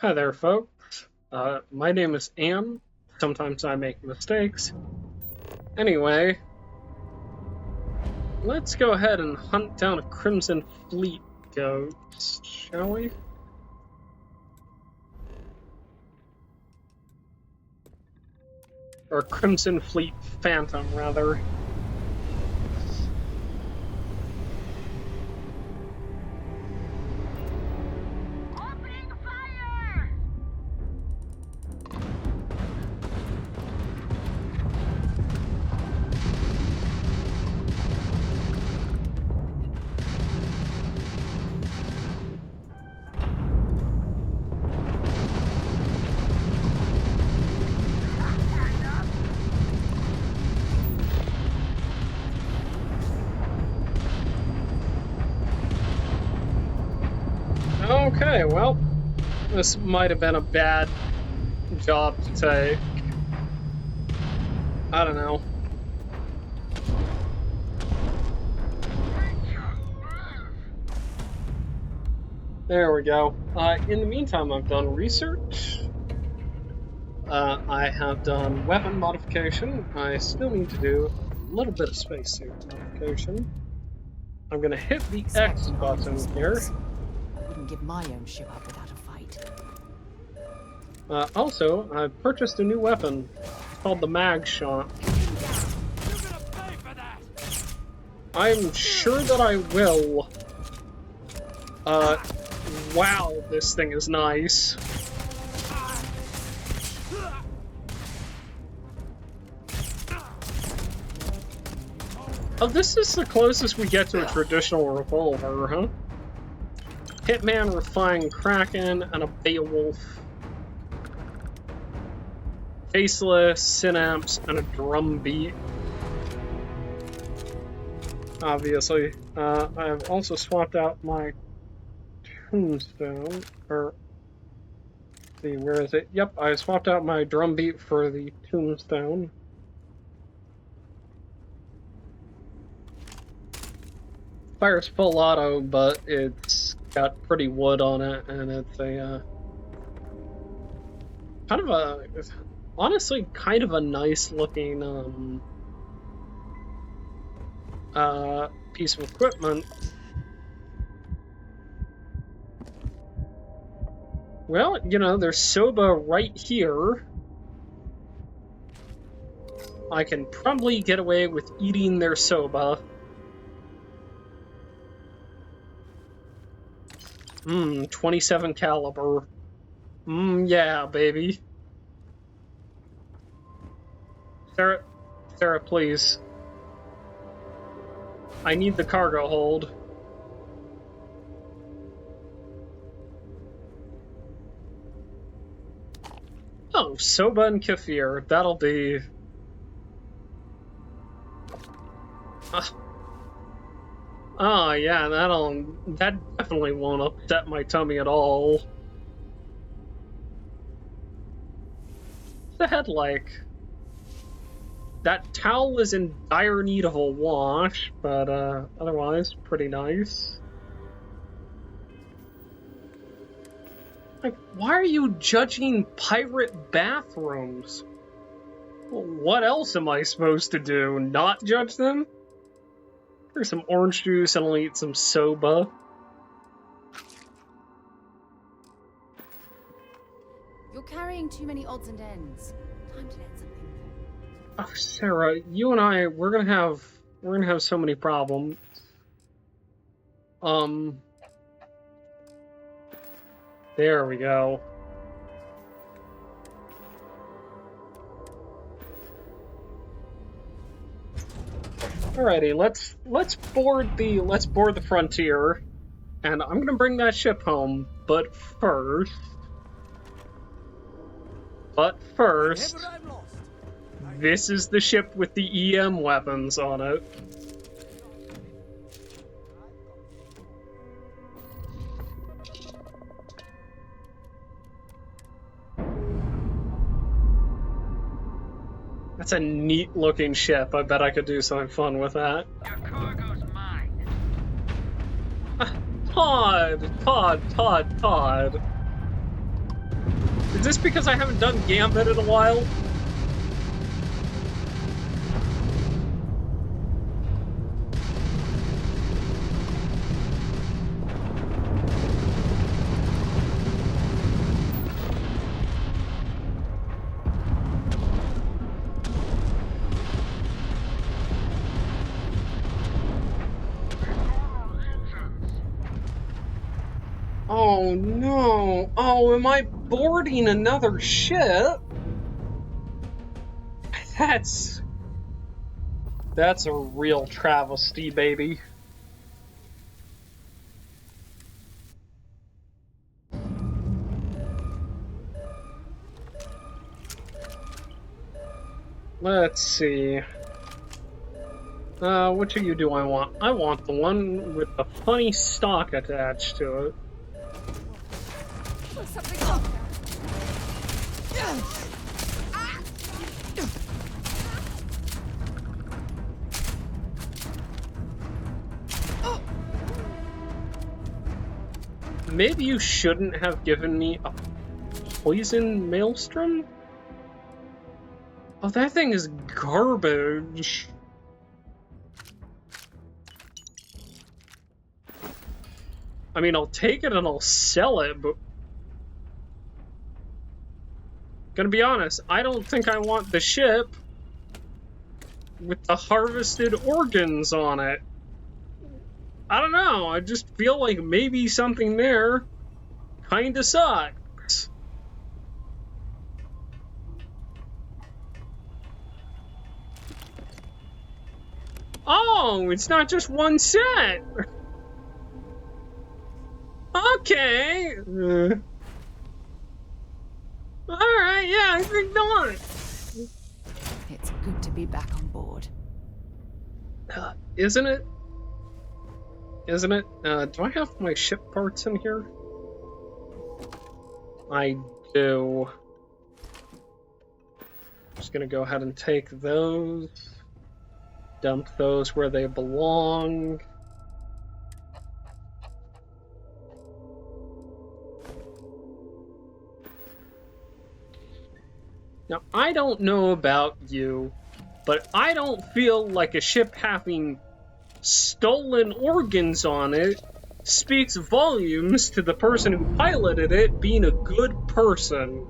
Hi there, folks. My name is Ann. Sometimes I make mistakes. Anyway, let's go ahead and hunt down a Crimson Fleet ghost, shall we? Or Crimson Fleet Phantom, rather. Okay, well, this might have been a bad job to take. I don't know. There we go. In the meantime, I've done research. I have done weapon modification. I still need to do a little bit of spacesuit modification. I'm gonna hit the X button here. I wouldn't give my own ship up without a fight. Also, I purchased a new weapon. It's called the Mag Shot. I'm sure that I will. Wow, this thing is nice. Oh, this is the closest we get to a traditional revolver, huh? Hitman, Refined Kraken, and a Beowulf. Faceless, Synapse, and a Drumbeat. Obviously. I've also swapped out my Tombstone, or... let's see, where is it? Yep, I swapped out my Drumbeat for the Tombstone. Fires full auto, but it's got pretty wood on it, and it's a kind of a, honestly, kind of a nice looking piece of equipment. Well, you know, there's Soba right here. I can probably get away with eating their Soba. 27 caliber. Yeah, baby. Sarah, please. I need the cargo hold. Oh, Soba and Kefir. That'll be... Oh, yeah, that definitely won't upset my tummy at all. What's the head like? That towel is in dire need of a wash, but otherwise, pretty nice. Like, why are you judging pirate bathrooms? What else am I supposed to do? Not judge them? Here's some orange juice, and I'll eat some Soba. You're carrying too many odds and ends. Time to let something go. Oh, Sarah, you and I, we're gonna have so many problems. There we go. Alrighty, let's board the Frontier, and I'm gonna bring that ship home. But first, this is the ship with the EM weapons on it. That's a neat looking ship. I bet I could do something fun with that. Your cargo's mine. Todd. Is this because I haven't done Gambit in a while? Oh no! Oh, am I boarding another ship? That's a real travesty, baby. Let's see. Which of you do I want? I want the one with the funny stock attached to it. Something up. Maybe you shouldn't have given me a poison maelstrom? Oh, that thing is garbage. I mean, I'll take it and I'll sell it, but... Gonna be honest, I don't think I want the ship with the harvested organs on it. I don't know, I just feel like maybe something there kinda sucks. Oh, it's not just one set! Okay! Alright, yeah, I think not. It's good to be back on board. Isn't it? Isn't it? Do I have my ship parts in here? I do. Just gonna go ahead and take those. Dump those where they belong. Now, I don't know about you, but I don't feel like a ship having stolen organs on it speaks volumes to the person who piloted it being a good person.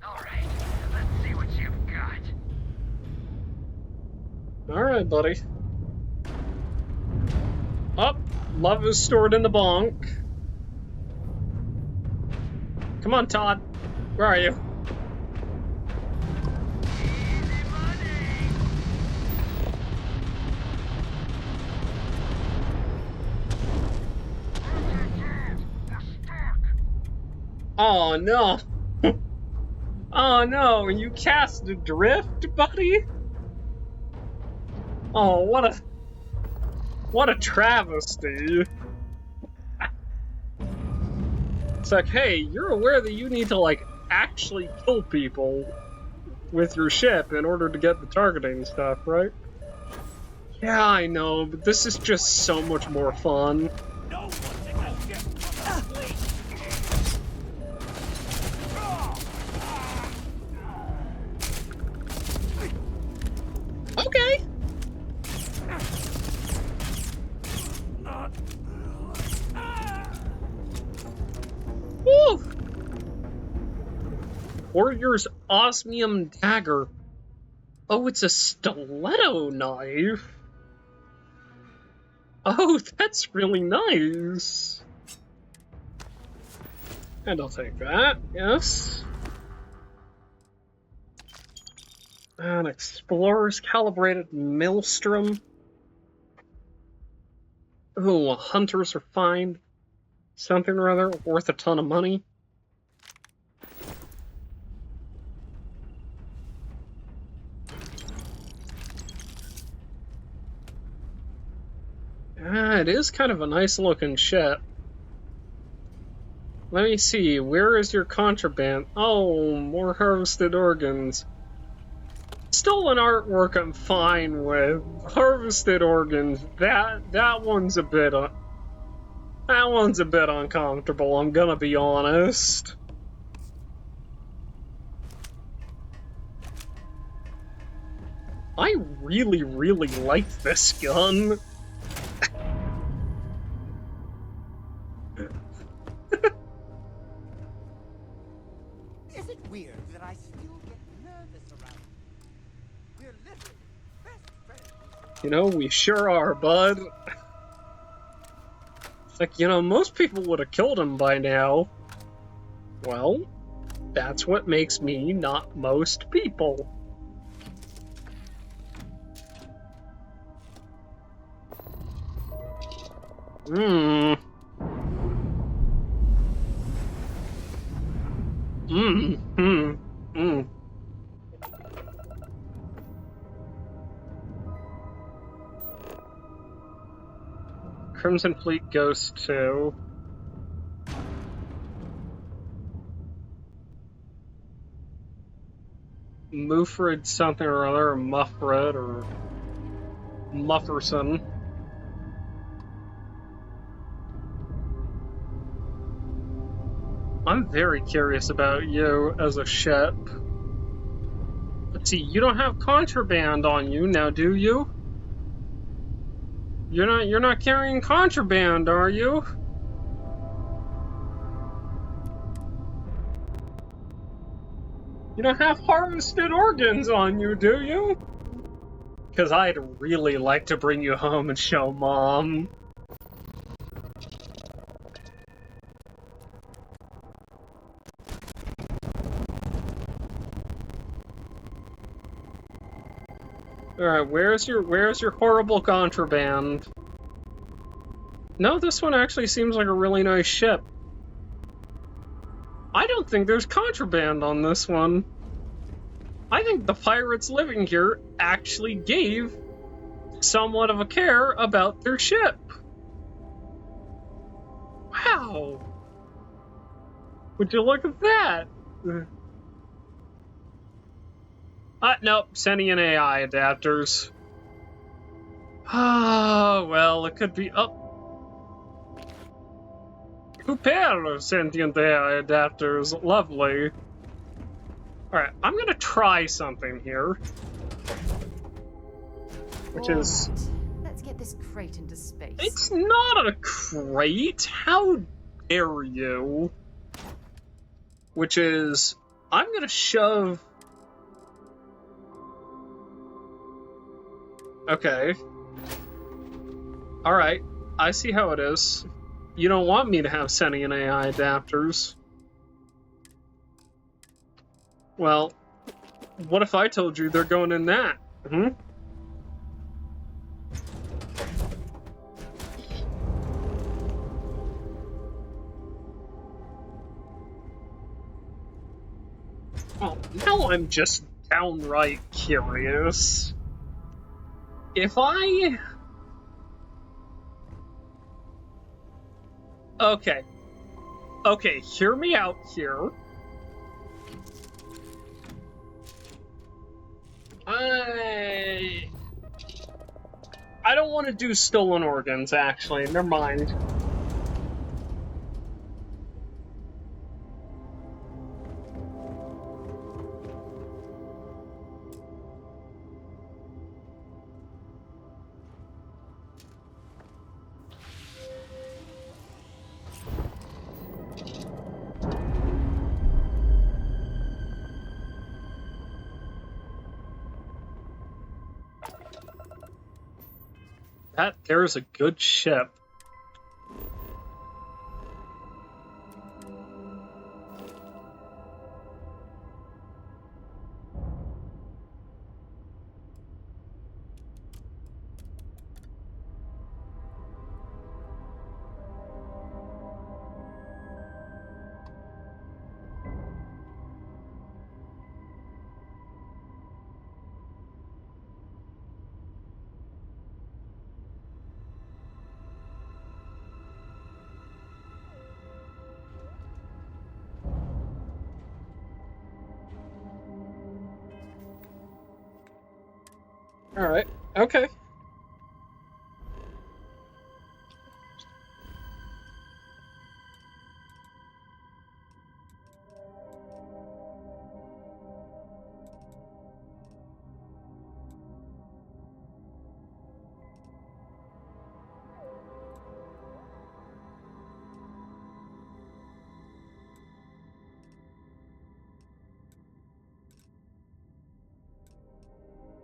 Alright, let's see what you've got. Alright, buddy. Up, love is stored in the bonk. Come on, Todd. Where are you? Easy money! We're stuck! Oh no. Oh no, you cast adrift, buddy? Oh, what a travesty. It's like, hey, you're aware that you need to, like, actually kill people with your ship in order to get the targeting stuff, right? Yeah, I know, but this is just so much more fun. No one to go get sleep! Okay. Woo! Warrior's osmium dagger. Oh, it's a stiletto knife. Oh, that's really nice. And I'll take that, yes. An explorer's calibrated maelstrom. Ooh, a hunter's refined something or other worth a ton of money. It is kind of a nice looking ship. Let me see, where is your contraband? Oh, more harvested organs. Stolen artwork I'm fine with. Harvested organs, that one's a bit That one's a bit uncomfortable, I'm gonna be honest. I really, really like this gun. Is it weird that I still get nervous around you? We're literally best friends. You know, we sure are, bud. It's like, you know, most people would have killed him by now. Well, that's what makes me not most people. Mmm. Mmm. Mmm. Mmm. Crimson Fleet Ghost 2. Muffred something or other, or Muffred, or Mufferson. I'm very curious about you as a ship. Let's see, you don't have contraband on you now, do you? You're not carrying contraband, are you? You don't have harvested organs on you, do you? Because I'd really like to bring you home and show Mom. Alright, where's your horrible contraband? No, this one actually seems like a really nice ship. I don't think there's contraband on this one. I think the pirates living here actually gave somewhat of a care about their ship. Wow. Would you look at that? Nope, sentient AI adapters. Oh, well, it could be up. Couper sentient AI adapters, lovely. Alright, I'm gonna try something here. Which is... Let's get this crate into space. It's not a crate! How dare you? Which is... I'm gonna shove... Okay. Alright, I see how it is. You don't want me to have sentient AI adapters. Well, what if I told you they're going in that? Hmm? Oh, now I'm just downright curious. If I... Okay. Okay, hear me out here. I don't want to do stolen organs, actually. Never mind. There's a good ship. Alright, okay.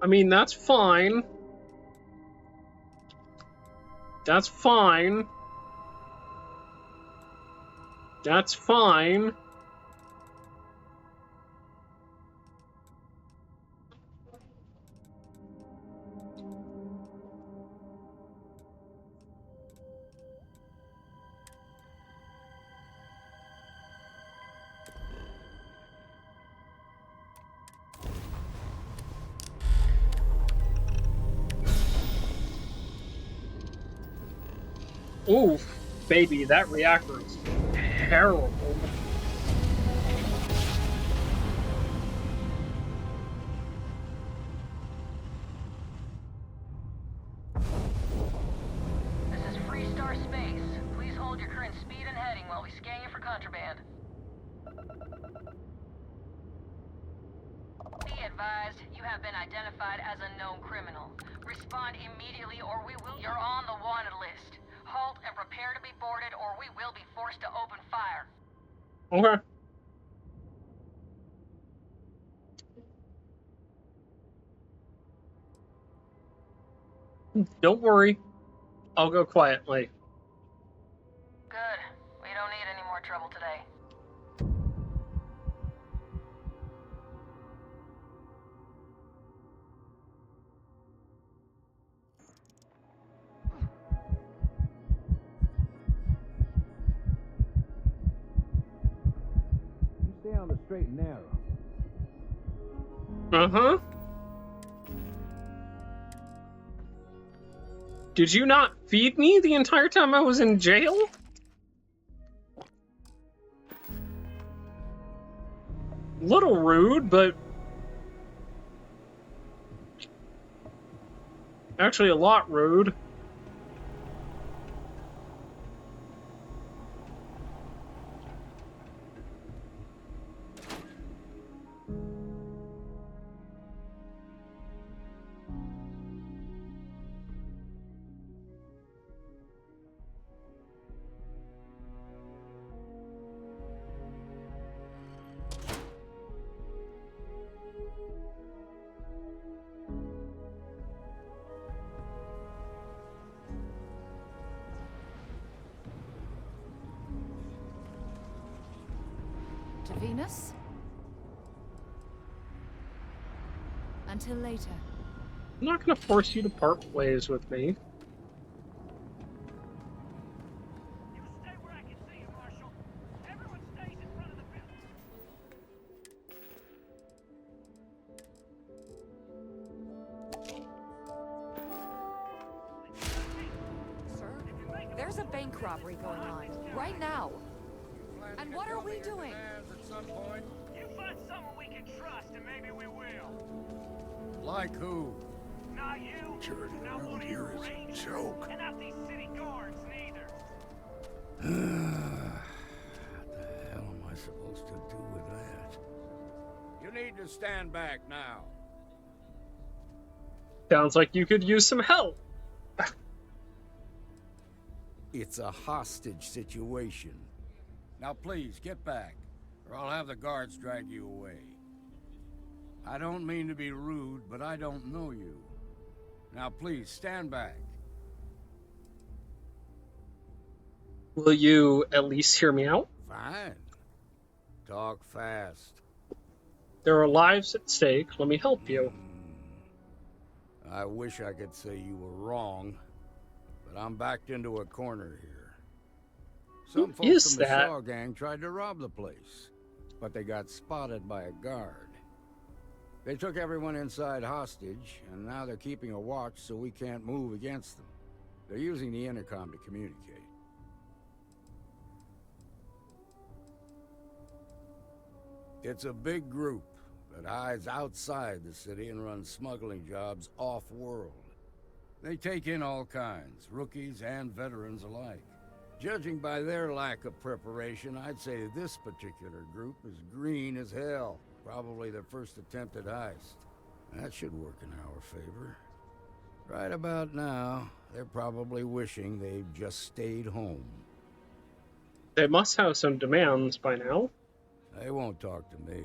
I mean, that's fine. That's fine. That's fine. Oof, baby, that reactor is terrible. This is Freestar Space. Please hold your current speed and heading while we scan you for contraband. Be advised, you have been identified as a known criminal. Respond immediately or we will... You're on the wanted list. Halt and prepare to be boarded or we will be forced to open fire. Okay. Don't worry. I'll go quietly. Good. We don't need any more trouble today. You stay on the straight and narrow. Uh-huh. Did you not feed me the entire time I was in jail? Little rude, but actually a lot rude. To Venus? Until later. I'm not gonna force you to part ways with me. You stay where I can see you, Marshal. Everyone stays in front of the building. Sir, there's a bank robbery going on right now. And what are we doing? At some point. You find someone we can trust, and maybe we will. Like who? Not you. Security Not one around of your here is a rangers, joke. and not these city guards neither. What the hell am I supposed to do with that? You need to stand back now. Sounds like you could use some help. It's a hostage situation. Now please, get back, or I'll have the guards drag you away. I don't mean to be rude, but I don't know you. Now please, stand back. Will you at least hear me out? Fine. Talk fast. There are lives at stake. Let me help you. I wish I could say you were wrong, but I'm backed into a corner here. Some Who is folks from the that? Shaw gang tried to rob the place, but they got spotted by a guard. They took everyone inside hostage, and now they're keeping a watch so we can't move against them. They're using the intercom to communicate. It's a big group that hides outside the city and runs smuggling jobs off-world. They take in all kinds, rookies and veterans alike. Judging by their lack of preparation, I'd say this particular group is green as hell. Probably their first attempt at heist. That should work in our favor. Right about now, they're probably wishing they'd just stayed home. They must have some demands by now. They won't talk to me.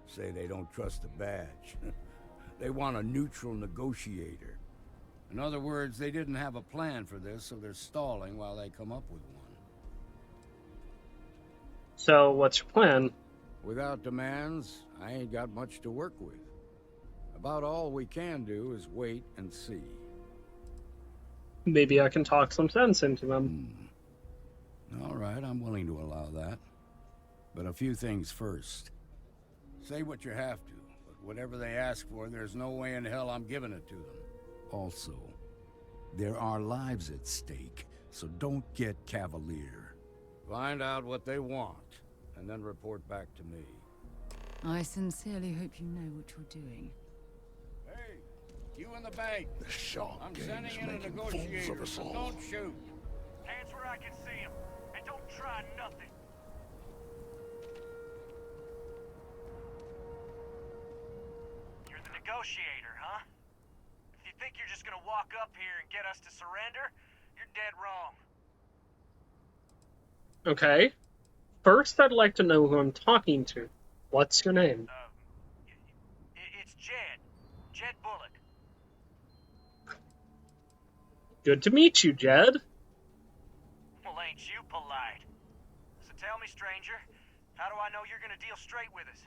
Say they don't trust the badge. They want a neutral negotiator. In other words, they didn't have a plan for this, so they're stalling while they come up with one. So, what's your plan? Without demands, I ain't got much to work with. About all we can do is wait and see. Maybe I can talk some sense into them. All right, I'm willing to allow that. But a few things first. Say what you have to, but whatever they ask for, there's no way in hell I'm giving it to them. Also, there are lives at stake, so don't get cavalier. Find out what they want, and then report back to me. I sincerely hope you know what you're doing. Hey, you in the bank. The shark I'm game's sending in a making fools negotiator, of us so all. don't shoot. Hands where I can see him. And don't try nothing. You're the negotiator, huh? If you think you're just gonna walk up here and get us to surrender, you're dead wrong. Okay. First, I'd like to know who I'm talking to. What's your name? It's Jed. Jed Bullock. Good to meet you, Jed. Well, ain't you polite? So tell me, stranger, how do I know you're gonna deal straight with us?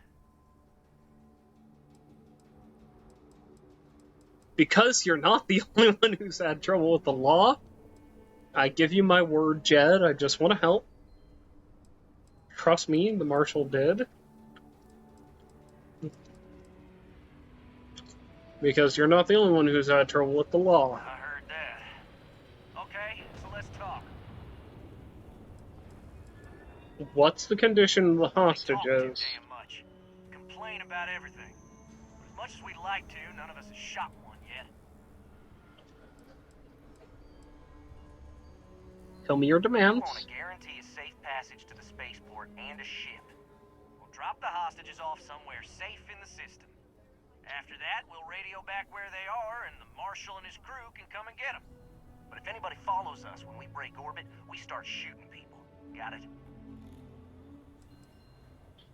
Because you're not the only one who's had trouble with the law, I give you my word, Jed. I just want to help. Trust me, the marshal did. Because you're not the only one who's had trouble with the law. I heard that. Okay, so let's talk. What's the condition of the We talk too hostages? damn much. Complain about everything. But as much as we'd like to, none of us has shot one yet. Tell me your We demands. want to guarantee a safe passage to the spaceport and a ship. We'll drop the hostages off somewhere safe in the system. After that, we'll radio back where they are, and the marshal and his crew can come and get them. But if anybody follows us when we break orbit, we start shooting people. Got it?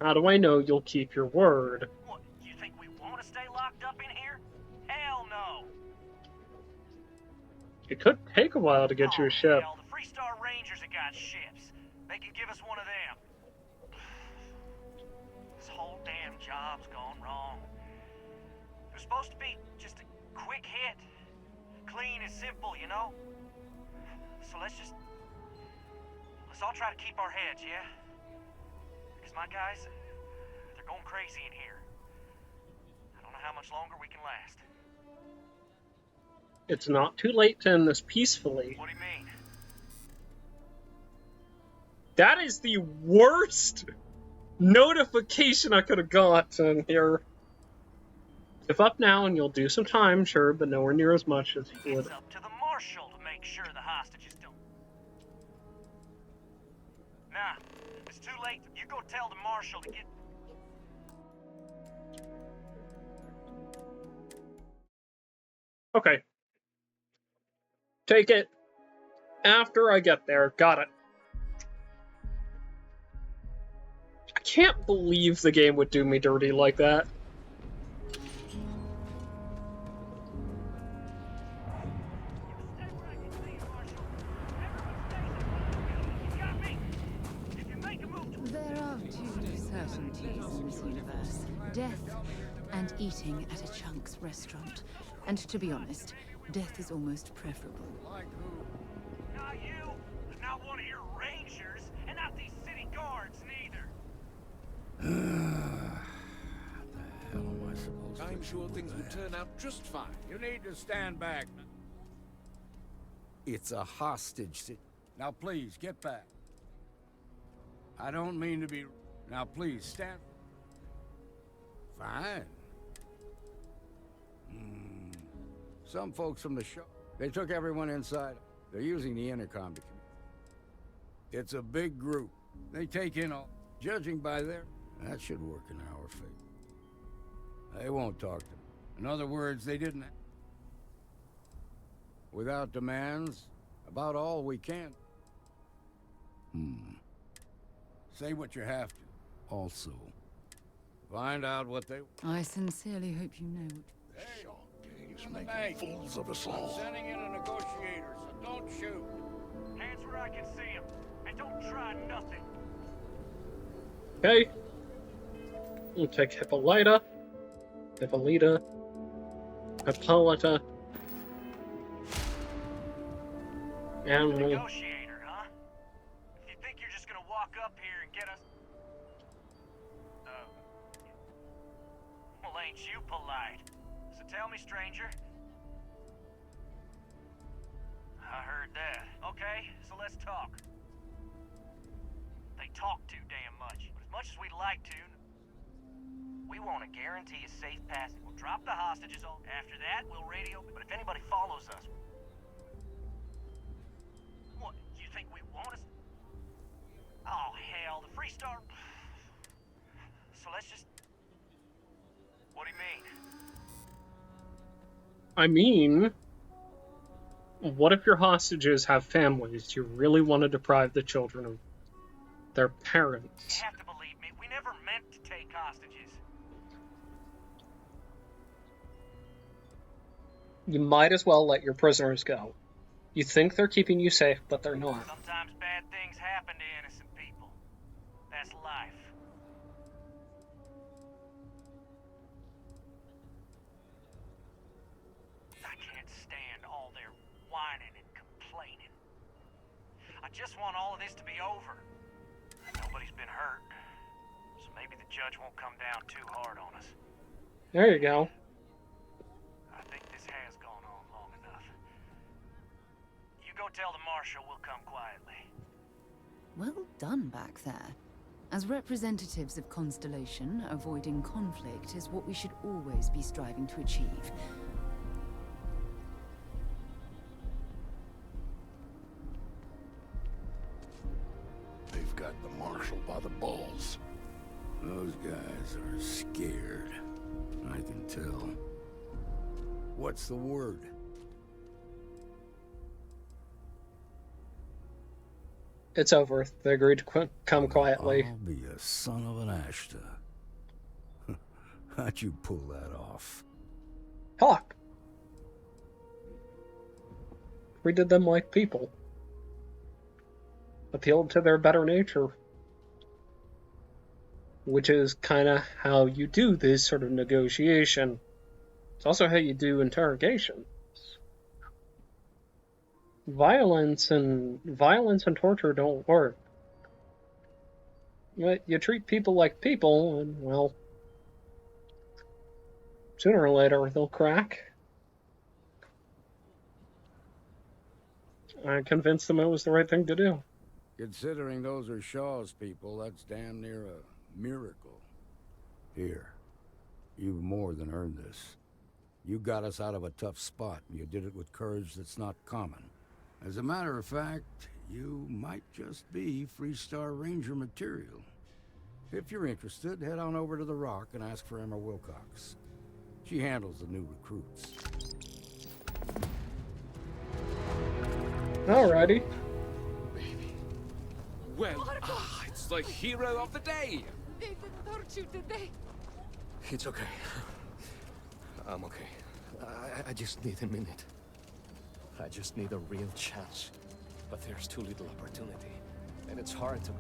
How do I know you'll keep your word? What, you think we want to stay locked up in here? Hell no! It could take a while to get you a ship. Hell, the Freestar Rangers have got ships. They can give us one of them. This whole damn job's gone wrong. It was supposed to be just a quick hit. Clean and simple, you know? So let's all try to keep our heads, yeah? Because my guys, they're going crazy in here. I don't know how much longer we can last. It's not too late to end this peacefully. What do you mean? That is the worst notification I could have gotten here. Give up now and you'll do some time, sure, but nowhere near as much as you would. It's up to the marshal to make sure the hostages don't. Nah, it's too late. You go tell the marshal to get... Okay. Take it after I get there. Got it. I can't believe the game would do me dirty like that. Stay where I can see you, Marshal. Everyone stays in front of the building. You got me? If you make a move... There are two certainties in this universe. Death and eating at a Chunks restaurant. And to be honest, death is almost preferable. Like who? Not you, not one of your rangers, and not these city guards neither. The hell am I supposed to I'm do sure with things would that? turn out just fine. You need to stand back. It's a hostage Now please, get back. I don't mean to be... Now please, stand... Fine. Some folks from the show, they took everyone inside. They're using the intercom to communicate. It's a big group. They take in all... Judging by their... That should work in our favor. They won't talk to me. In other words, they didn't... Without demands, about all we can... Say what you have to. Also, find out what they... I sincerely hope you know what... Hey, He's in the making bank. fools of us I'm all. sending in a negotiator, so don't shoot. Hands where I can see him. And don't try nothing. Okay. We'll take Hippolyta, Hippolyta, and we'll... Negotiator, huh? If you think you're just gonna walk up here and get us... Well, ain't you polite? So tell me, stranger. I heard that. Okay, so let's talk. They talk too damn much. But as much as we'd like to, we want to guarantee a safe passage. We'll drop the hostages all. After that, we'll radio. But if anybody follows us... What, you think we want us? Oh, hell, the Free Star... So let's just... What do you mean? I mean, what if your hostages have families? Do you really want to deprive the children of their parents? You have to believe me, we never meant to take hostages. You might as well let your prisoners go. You think they're keeping you safe, but they're not. Sometimes bad things happen to innocent people. That's life. I can't stand all their whining and complaining. I just want all of this to be over. Nobody's been hurt, so maybe the judge won't come down too hard on us. There you go. I think this has gone on long enough. You go tell the marshal we'll come quietly. Well done back there. As representatives of Constellation, avoiding conflict is what we should always be striving to achieve. They've got the marshal by the balls. Those guys are scared. I can tell. What's the word? It's over. They agreed to come quietly. I'll be a son of an Ashta. How'd you pull that off? Talk. Treated them like people. Appealed to their better nature. Which is kind of how you do this sort of negotiation. It's also how you do interrogation. Violence and torture don't work. You treat people like people, and well, sooner or later they'll crack. I convinced them it was the right thing to do. Considering those are Shaw's people, that's damn near a miracle. Here, you've more than earned this. You got us out of a tough spot, and you did it with courage that's not common. As a matter of fact, you might just be Freestar Ranger material. If you're interested, head on over to the Rock and ask for Emma Wilcox. She handles the new recruits. Alrighty. Well, it's the hero of the day. They didn't hurt you, did they? It's okay. I'm okay. I just need a minute. I just need a real chance. But there's too little opportunity. And it's hard to...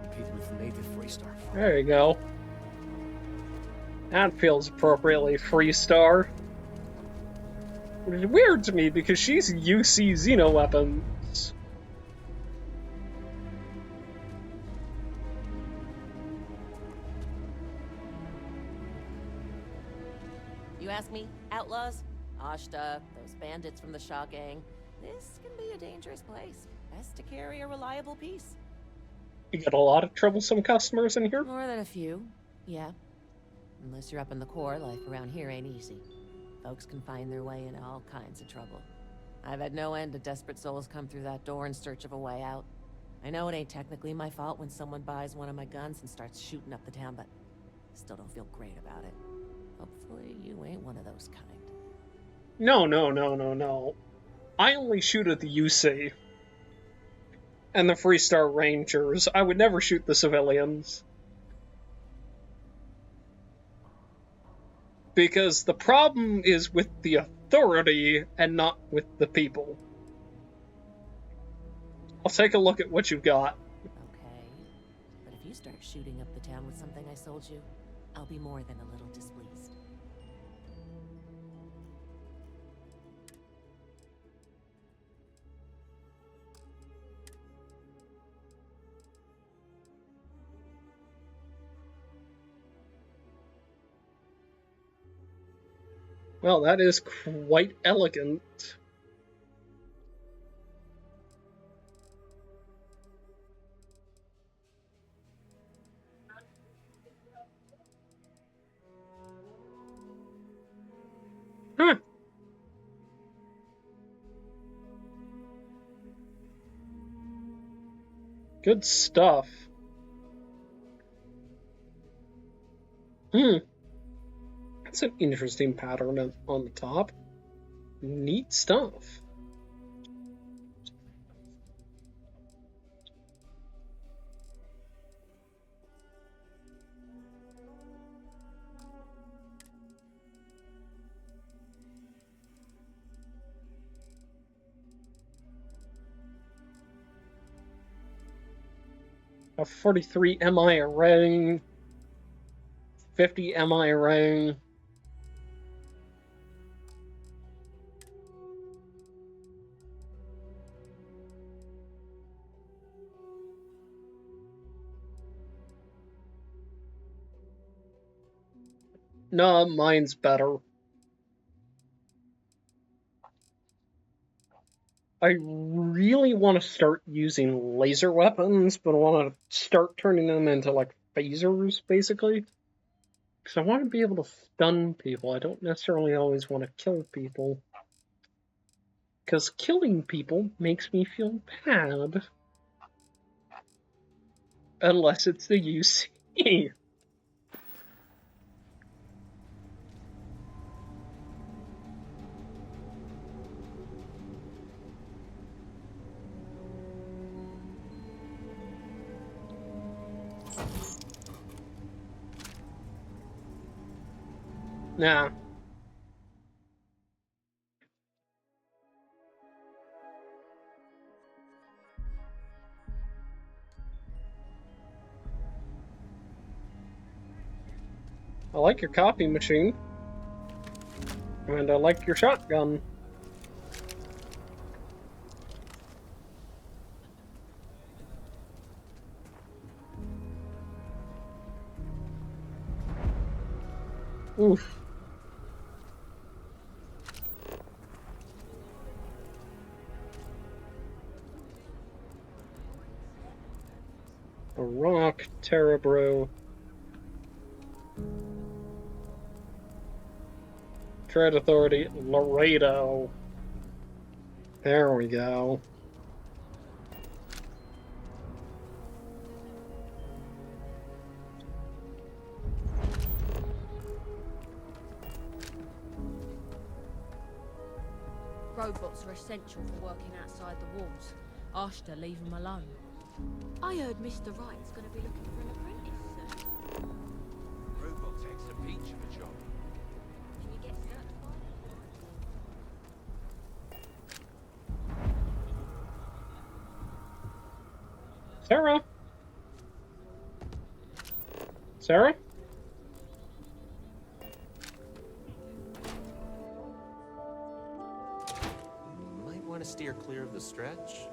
compete with native Freestar. There you go. That feels appropriately Freestar. Which is weird to me because she's UC Xeno weapons. You ask me, outlaws, Ashta, those bandits from the Shaw gang, this can be a dangerous place. Best to carry a reliable piece. You get a lot of troublesome customers in here? More than a few, yeah. Unless you're up in the core, life around here ain't easy. Folks can find their way into all kinds of trouble. I've had no end of desperate souls come through that door in search of a way out. I know it ain't technically my fault when someone buys one of my guns and starts shooting up the town, but still don't feel great about it. Hopefully you ain't one of those kind. No. I only shoot at the UC. And the Freestar Rangers. I would never shoot the civilians. Because the problem is with the authority and not with the people. I'll take a look at what you've got. Okay. But if you start shooting up the town with something I sold you, I'll be more than a little displeased. Well, that is quite elegant. Huh. Good stuff. That's an interesting pattern on the top. Neat stuff. A 43 MI array, 50 MI array. No, mine's better. I really want to start using laser weapons, but I want to start turning them into like phasers, basically. Because I want to be able to stun people. I don't necessarily always want to kill people. Because killing people makes me feel bad. Unless it's the UC. Nah. I like your copy machine. And I like your shotgun. Oof. A rock, Terabro. Tread Authority, Laredo. There we go. Robots are essential for working outside the walls. Ashta, leave them alone. I heard Mr. Wright's going to be looking for an apprentice soon. Robotech's a peach of a job. Can you get certified? Sarah? Sarah? Might want to steer clear of the stretch.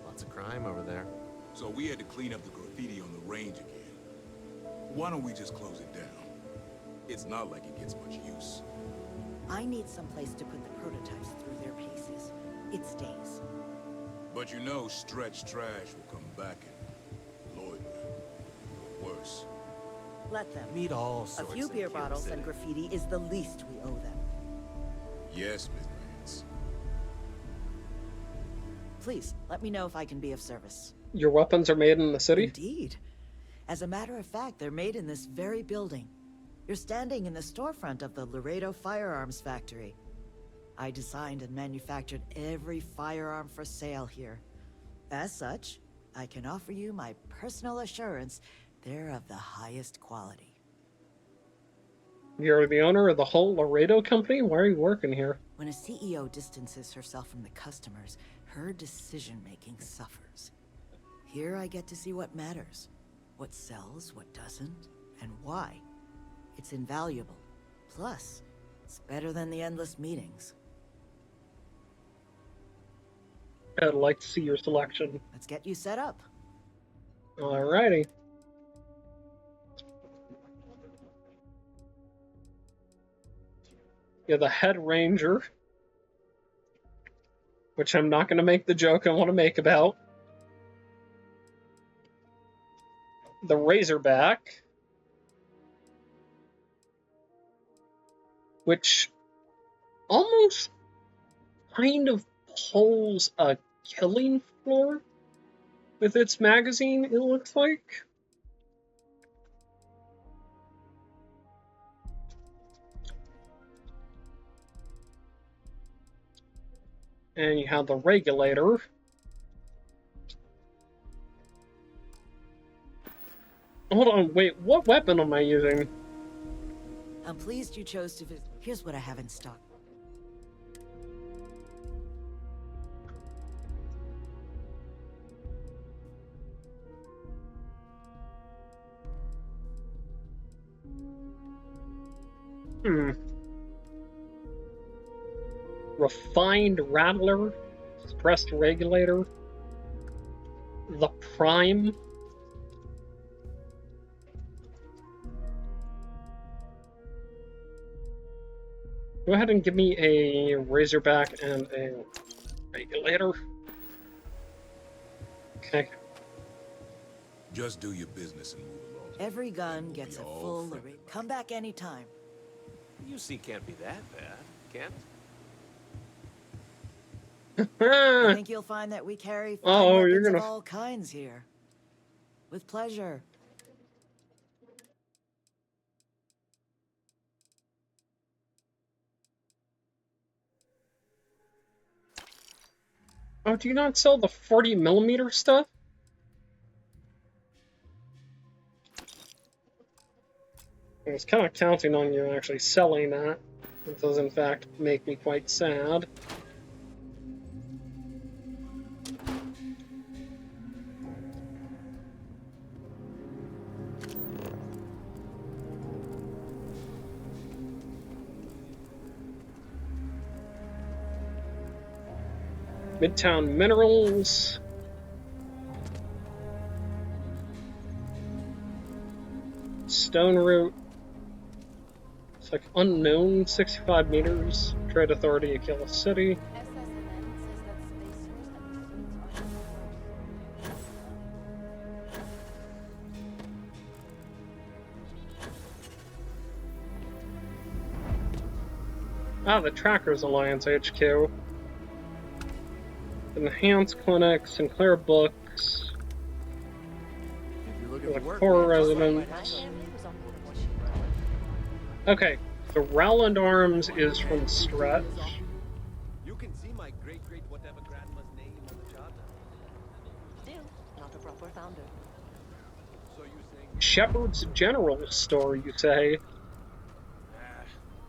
Lots of crime over there. So we had to clean up the graffiti on the range again. Why don't we just close it down? It's not like it gets much use. I need someplace to put the prototypes through their paces. It stays. But you know stretch trash will come back and loiter. Or worse. Let them. Meet all A sorts few in beer Akila bottles City. and graffiti is the least we owe them. Yes, Miss Vance. Please, let me know if I can be of service. Your weapons are made in the city? Indeed. As a matter of fact, they're made in this very building. You're standing in the storefront of the Laredo Firearms Factory. I designed and manufactured every firearm for sale here. As such, I can offer you my personal assurance they're of the highest quality. You're the owner of the whole Laredo company? Why are you working here? When a CEO distances herself from the customers, her decision-making suffers. Here I get to see what matters, what sells, what doesn't, and why. It's invaluable. Plus, it's better than the endless meetings. I'd like to see your selection. Let's get you set up. Alrighty. You're the head ranger, which I'm not going to make the joke I want to make about. The Razorback, which almost kind of pulls a killing floor with its magazine, it looks like. And you have the Regulator. Hold on, wait, what weapon am I using? I'm pleased you chose to visit. Here's what I have in stock. Refined Rattler, Suppressed Regulator, the Prime. Go ahead and give me a Razorback and a Regulator. Okay. Just do your business and move along. Every gun gets a full Laredo. Come back anytime. UC can't be that bad, can't? I think you'll find that we carry fine weapons of all kinds here. With pleasure. Oh, do you not sell the 40mm stuff? I was kind of counting on you actually selling that. It does, in fact, make me quite sad. Midtown Minerals. Stone Root. It's like unknown, 65 meters. Trade Authority, Akila City. Ah, the Trackers Alliance HQ. Enhanced Clinic, Sinclair Books. The core residence. Okay, so Rowland Arms is from Stretch. You can see my great whatever grandma's name on the charter. Still, not a proper founder. So you saying Shepherd's General Store, you say?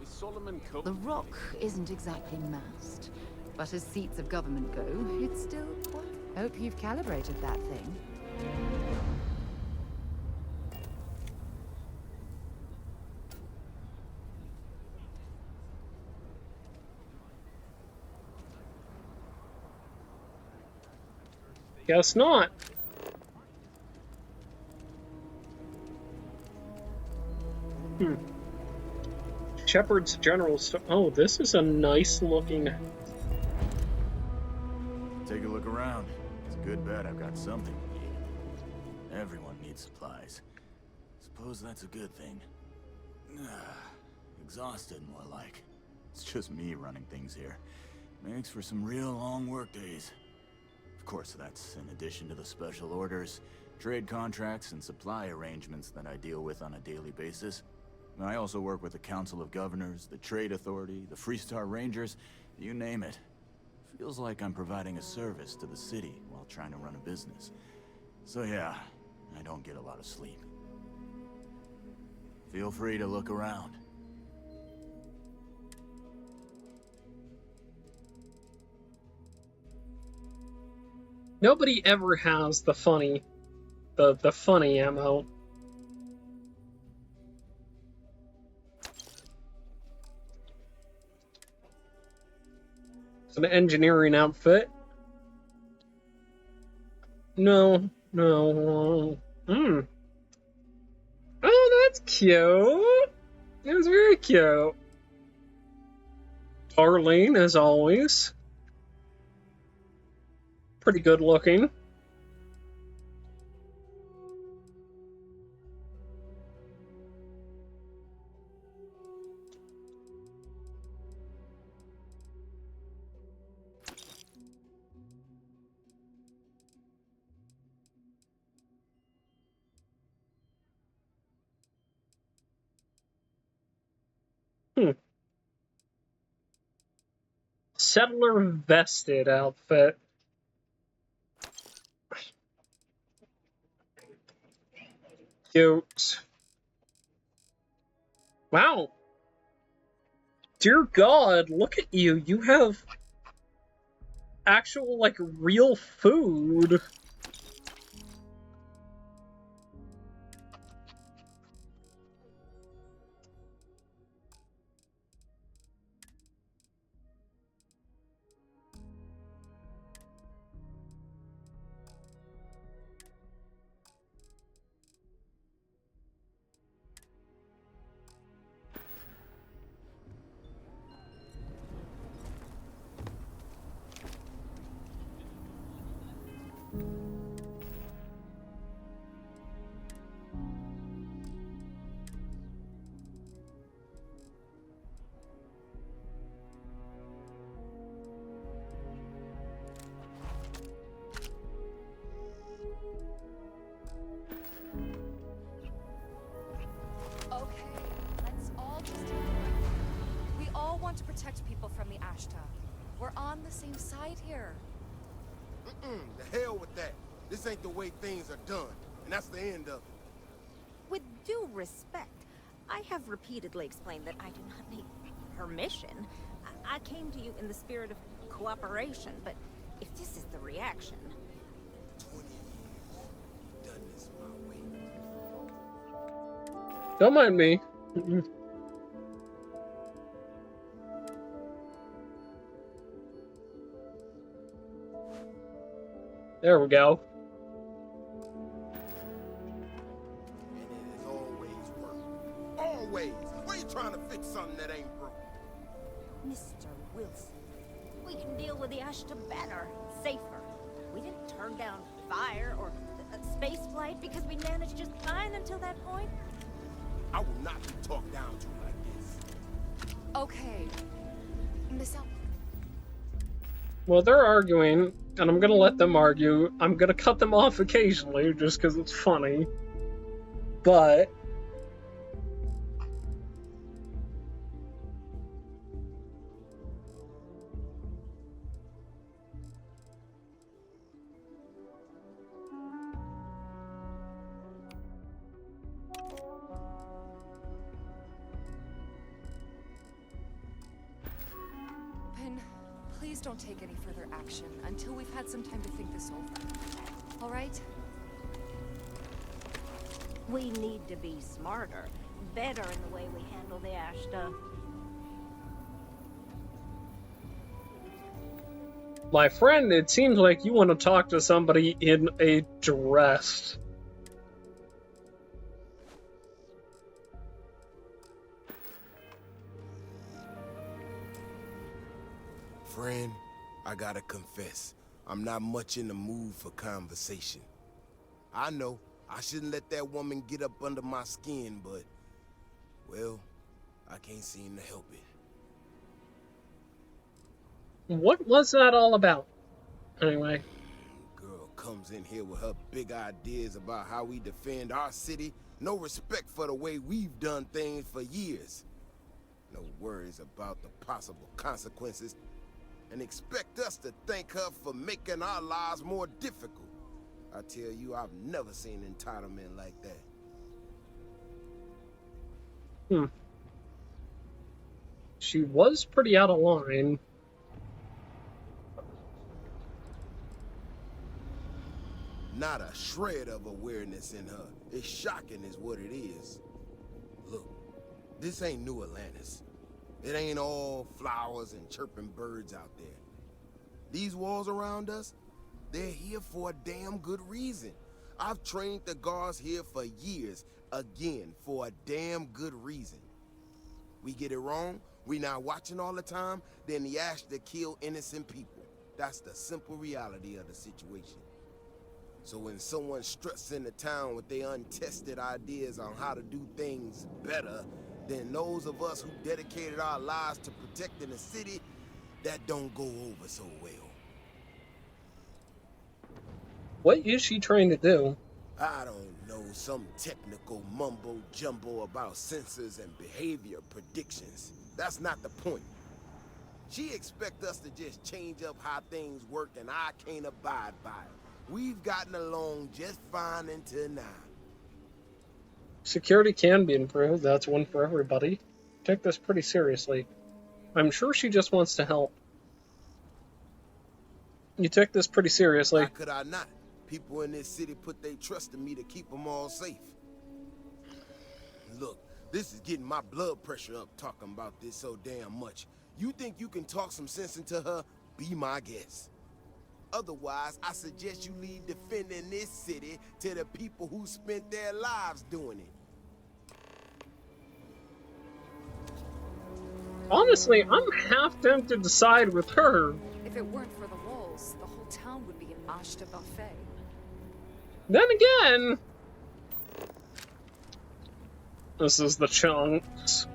is Solomon Cope? The Rock isn't exactly massed, but as seats of government go, it's still quite... Hope you've calibrated that thing. Guess not. Shepherd's General Store. Oh, this is a nice looking... Take a look around. It's a good bet I've got something you need. Everyone needs supplies. Suppose that's a good thing. Exhausted, more like. It's just me running things here. Makes for some real long work days. Of course, that's in addition to the special orders, trade contracts, and supply arrangements that I deal with on a daily basis. I also work with the Council of Governors, the Trade Authority, the Freestar Rangers, you name it. Feels like I'm providing a service to the city while trying to run a business. So yeah, I don't get a lot of sleep. Feel free to look around. Nobody ever has the funny ammo. It's an engineering outfit. No. Oh, that's cute. It was very cute. Darlene, as always. Pretty good looking. Settler vested outfit. Cute. Wow. Dear God, look at you. You have actual, like, real food. To protect people from the Ashta. We're on the same side here. The hell with that. This ain't the way things are done, and that's the end of it. With due respect, I have repeatedly explained that I do not need permission. I came to you in the spirit of cooperation, but if this is the reaction... 20 years. Done this my way. Don't mind me. There we go. And it has always worked. Always! Why are you trying to fix something that ain't broke? Mr. Wilson, we can deal with the Ashta better, safer. We didn't turn down fire or space flight because we managed just fine until that point. I will not be talked down to like this. Okay. Miss Al... Well, they're arguing, and I'm gonna let them argue. I'm gonna cut them off occasionally, just because it's funny. But... Please don't take any further action until we've had some time to think this over. All right? We need to be smarter, better in the way we handle the Ashta. My friend, it seems like you want to talk to somebody in a dress. Friend, I gotta confess, I'm not much in the mood for conversation. I know, I shouldn't let that woman get up under my skin, but, well, I can't seem to help it. What was that all about? Anyway. Girl comes in here with her big ideas about how we defend our city, no respect for the way we've done things for years. No worries about the possible consequences, and expect us to thank her for making our lives more difficult. I tell you, I've never seen entitlement like that. Hmm. She was pretty out of line. Not a shred of awareness in her. It's shocking is what it is. Look, this ain't New Atlantis. It ain't all flowers and chirping birds out there. These walls around us, they're here for a damn good reason. I've trained the guards here for years, again, for a damn good reason. We get it wrong, we not watching all the time, then the ash to kill innocent people. That's the simple reality of the situation. So when someone struts into town with their untested ideas on how to do things better than those of us who dedicated our lives to protecting the city, that don't go over so well. What is she trying to do? I don't know, some technical mumbo-jumbo about sensors and behavior predictions. That's not the point. She expects us to just change up how things work and I can't abide by it. We've gotten along just fine until now. Security can be improved, that's one for everybody. Take this pretty seriously. I'm sure she just wants to help. You take this pretty seriously. How could I not? People in this city put their trust in me to keep them all safe. Look, this is getting my blood pressure up talking about this so damn much. You think you can talk some sense into her? Be my guest. Otherwise, I suggest you leave defending this city to the people who spent their lives doing it. Honestly, I'm half tempted to side with her. If it weren't for the walls, the whole town would be an Ashta buffet. Then again, this is the chunks.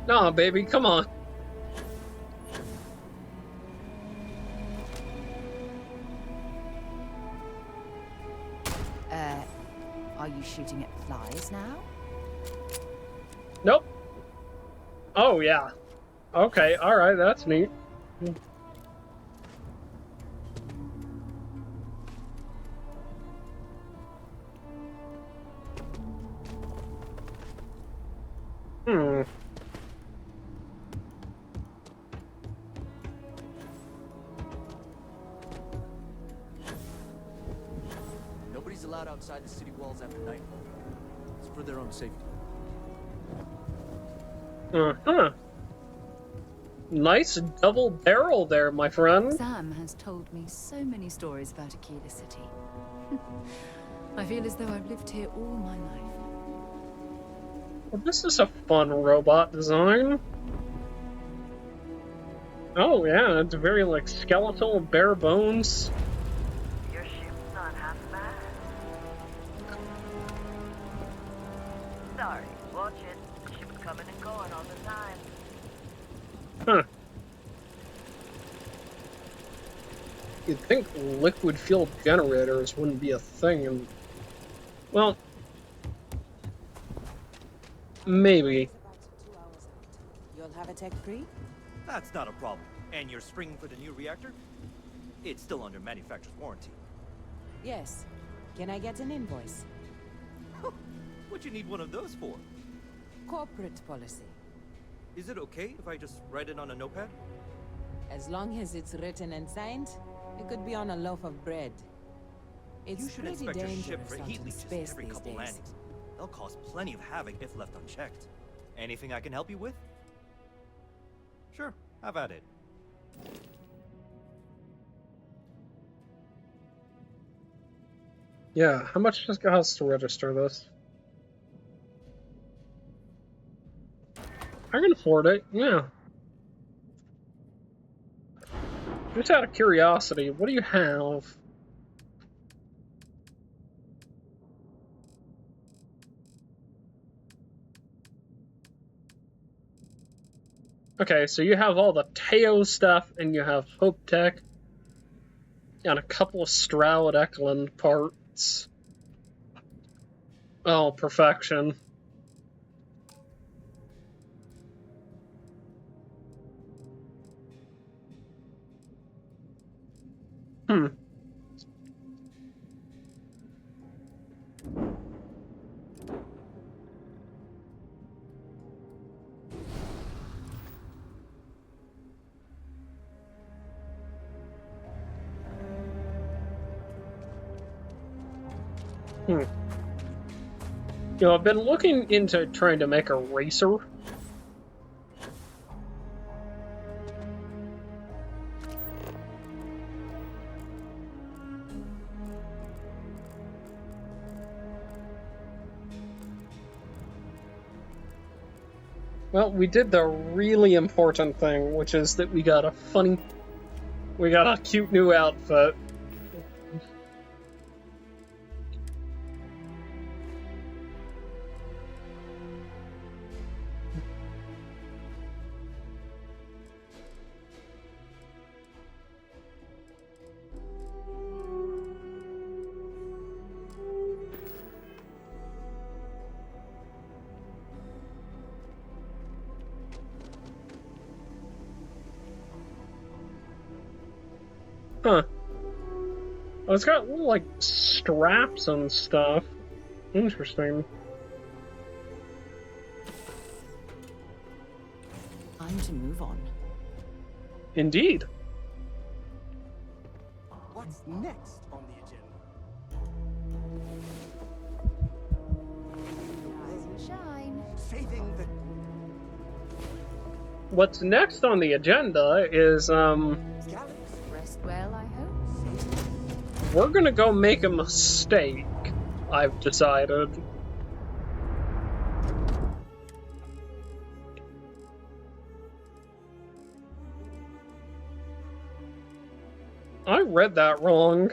Nah, baby, come on. Are you shooting at flies now? Nope. Oh, yeah. Okay, alright, that's neat. Hmm. Nobody's allowed outside the city walls after nightfall. It's for their own safety. Uh-huh. Nice double barrel there, my friend. Sam has told me so many stories about Akila City. I feel as though I've lived here all my life. Well, this is a fun robot design. Oh yeah, it's very like skeletal, bare bones. Your ship's not half bad. Sorry, watch it. Ship's coming and going all the time. Huh. You'd think liquid fuel generators wouldn't be a thing, and well, maybe. You'll have a tech free? That's not a problem. And you're springing for the new reactor? It's still under manufacturer's warranty. Yes. Can I get an invoice? What you need one of those for? Corporate policy. Is it okay if I just write it on a notepad? As long as it's written and signed, it could be on a loaf of bread. It's You should pretty inspect your ship dangerous for out heat in leeches space every these couple days. landings. They'll cause plenty of havoc if left unchecked. Anything I can help you with? Sure, have at it. Yeah, how much does it cost to register this? I can afford it, yeah. Just out of curiosity, what do you have? Okay, so you have all the Teo stuff, and you have Hope Tech, and a couple of Stroud Eklund parts. Oh, perfection. Hmm. Hmm. You know, I've been looking into trying to make a racer. Well, we did the really important thing, which is that we got a cute new outfit. Huh. Oh, it's got little, like, straps and stuff. Interesting. Time to move on. Indeed. What's next on the agenda? Rise and shine. Saving the... What's next on the agenda is, Rest well, I hope. we're gonna go make a mistake, I've decided. I read that wrong.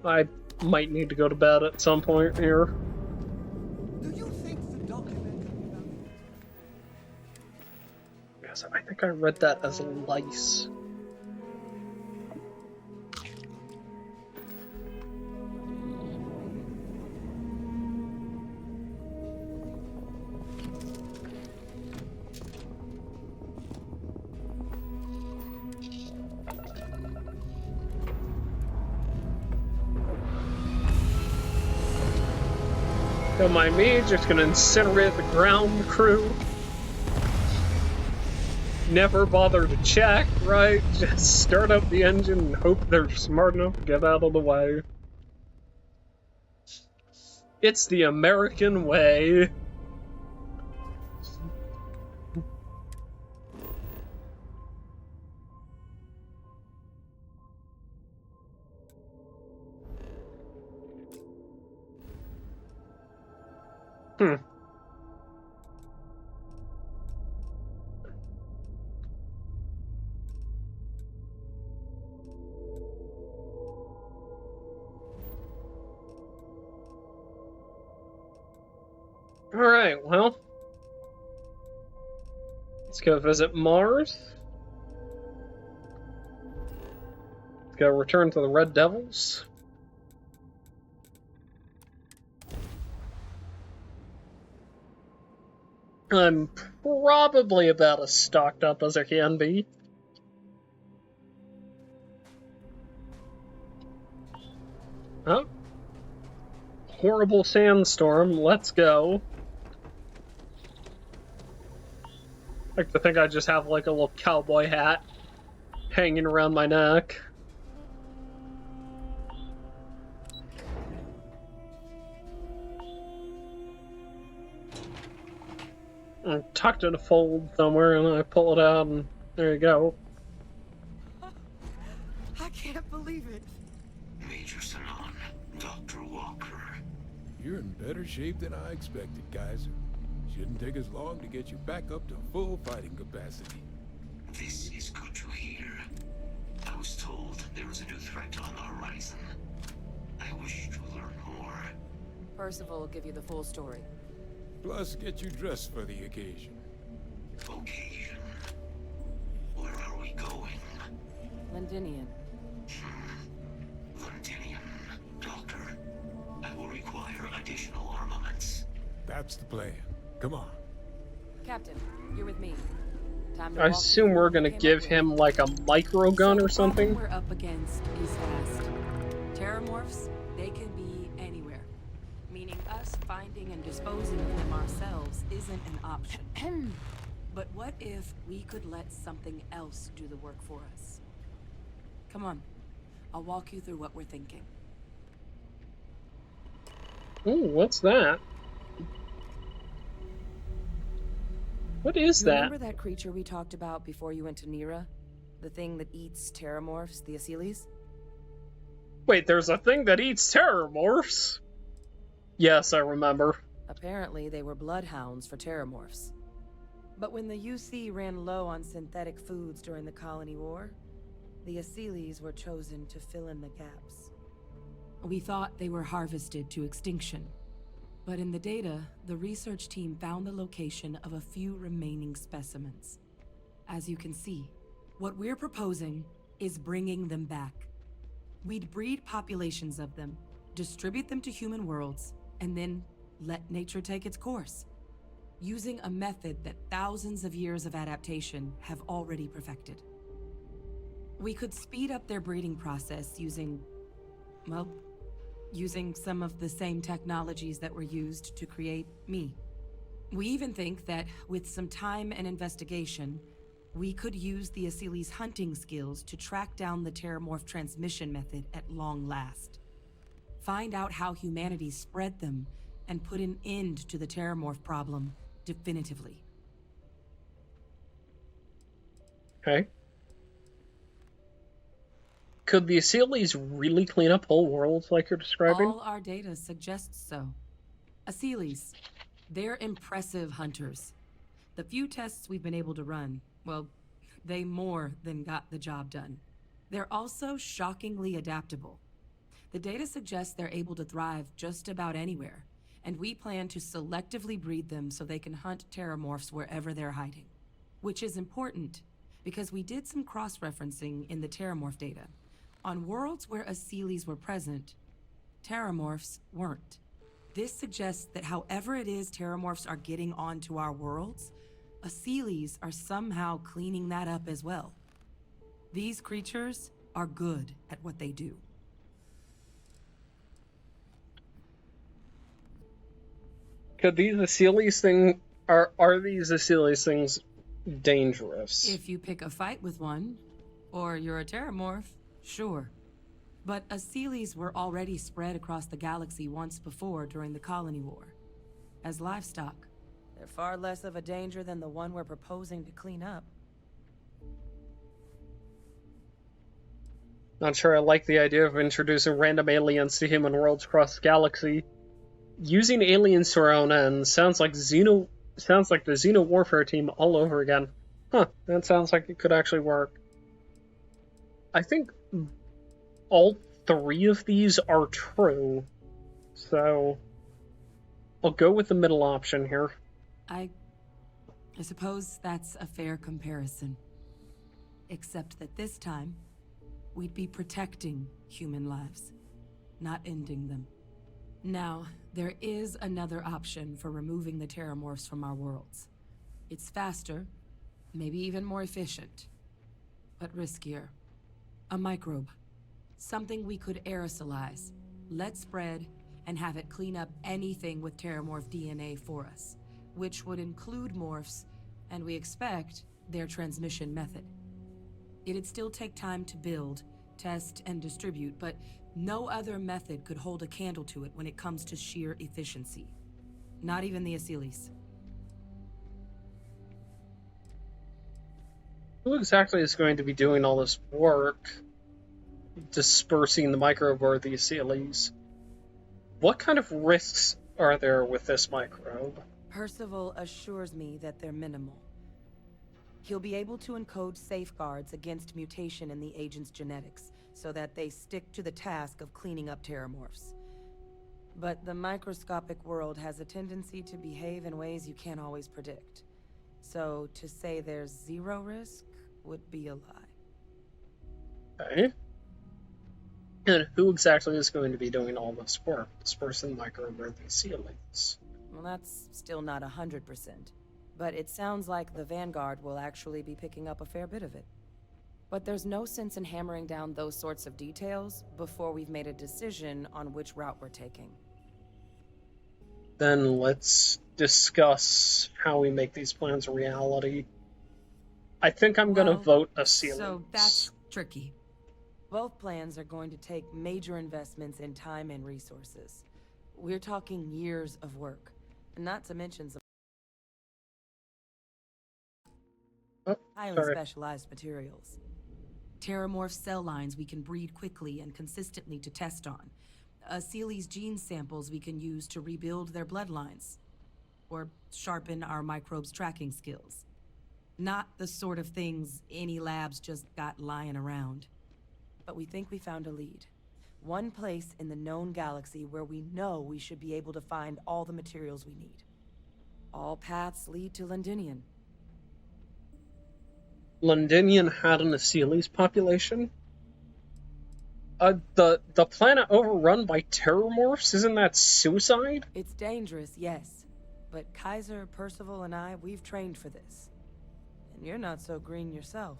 I might need to go to bed at some point here. Do you think the document... Yes, I think I read that as lice. Don't mind me, just gonna incinerate the ground crew. Never bother to check, right? Just start up the engine and hope they're smart enough to get out of the way. It's the American way. Hmm. Alright, well. Let's go visit Mars. Let's go return to the Red Devils. I'm probably about as stocked up as I can be. Oh. Horrible sandstorm, let's go. I like to think I just have like a little cowboy hat hanging around my neck. I'm tucked in a fold somewhere and I pull it out and there you go. I can't believe it. Major Sanon, Dr. Walker. You're in better shape than I expected, Kaiser. Shouldn't take us long to get you back up to full fighting capacity. This is good to hear. I was told there was a new threat on the horizon. I wish to learn more. Percival will give you the full story. Plus, get you dressed for the occasion. Occasion? Where are we going? Londinium. Londinium. Doctor, I will require additional armaments. That's the plan. Come on. Captain, you're with me. Time to I walk assume through we're what we gonna came give up with. him like a micro gun or The problem something. we're up against is vast. Terramorphs, they can be anywhere. Meaning us finding and disposing of them ourselves isn't an option. But what if we could let something else do the work for us? Come on. I'll walk you through what we're thinking. Ooh, what's that? What is You that? remember that creature we talked about before you went to Nira? The thing that eats terramorphs, the Asyles? Wait, there's a thing that eats terramorphs? Yes, I remember. Apparently, they were bloodhounds for terramorphs. But when the UC ran low on synthetic foods during the Colony War, the Asyles were chosen to fill in the gaps. We thought they were harvested to extinction. But in the data, the research team found the location of a few remaining specimens. As you can see, what we're proposing is bringing them back. We'd breed populations of them, distribute them to human worlds, and then let nature take its course, using a method that thousands of years of adaptation have already perfected. We could speed up their breeding process using some of the same technologies that were used to create me. We even think that with some time and investigation, we could use the Asyles' hunting skills to track down the terramorph transmission method at long last. Find out how humanity spread them and put an end to the terramorph problem definitively. Okay. Could the Asyles really clean up whole worlds like you're describing? All our data suggests so. Asyles, they're impressive hunters. The few tests we've been able to run, well, they more than got the job done. They're also shockingly adaptable. The data suggests they're able to thrive just about anywhere, and we plan to selectively breed them so they can hunt terramorphs wherever they're hiding. Which is important, because we did some cross-referencing in the terramorph data. On worlds where Asyles were present, terramorphs weren't. This suggests that however it is terramorphs are getting onto our worlds, Asyles are somehow cleaning that up as well. These creatures are good at what they do. Could these Asyles things are these Asyles things dangerous? If you pick a fight with one, or you're a terramorph, sure. But Asyles were already spread across the galaxy once before during the Colony War. As livestock. They're far less of a danger than the one we're proposing to clean up. Not sure I like the idea of introducing random aliens to human worlds across the galaxy. Using aliens to our own ends sounds like the Xeno warfare team all over again. Huh, that sounds like it could actually work. I think all three of these are true, so I'll go with the middle option here. I suppose that's a fair comparison. Except that this time, we'd be protecting human lives, not ending them. Now, there is another option for removing the terramorphs from our worlds. It's faster, maybe even more efficient, but riskier. A microbe. Something we could aerosolize, let spread, and have it clean up anything with terramorph DNA for us, which would include morphs, and we expect their transmission method. It'd still take time to build, test, and distribute, but no other method could hold a candle to it when it comes to sheer efficiency. Not even the Asyles. Who exactly is going to be doing all this work? Dispersing the microbe or the Asyles? What kind of risks are there with this microbe? Percival assures me that they're minimal. He'll be able to encode safeguards against mutation in the agent's genetics, so that they stick to the task of cleaning up terramorphs. But the microscopic world has a tendency to behave in ways you can't always predict. So to say there's zero risk would be a lie. Okay. And who exactly is going to be doing all this work? Dispersing microearthy ceilings. Well, that's still not 100%. But it sounds like the Vanguard will actually be picking up a fair bit of it. But there's no sense in hammering down those sorts of details before we've made a decision on which route we're taking. Then let's discuss how we make these plans a reality. I think I'm gonna vote a ceiling. So that's tricky. Both plans are going to take major investments in time and resources. We're talking years of work, not to mention some highly specialized materials. Terramorph cell lines we can breed quickly and consistently to test on. Seeley's gene samples we can use to rebuild their bloodlines. Or sharpen our microbes tracking skills. Not the sort of things any labs just got lying around. But we think we found a lead. One place in the known galaxy where we know we should be able to find all the materials we need. All paths lead to Londinian. Londinian had an Achilles population? The planet overrun by terramorphs? Isn't that suicide? It's dangerous, yes. But Kaiser, Percival, and I, we've trained for this. And you're not so green yourself.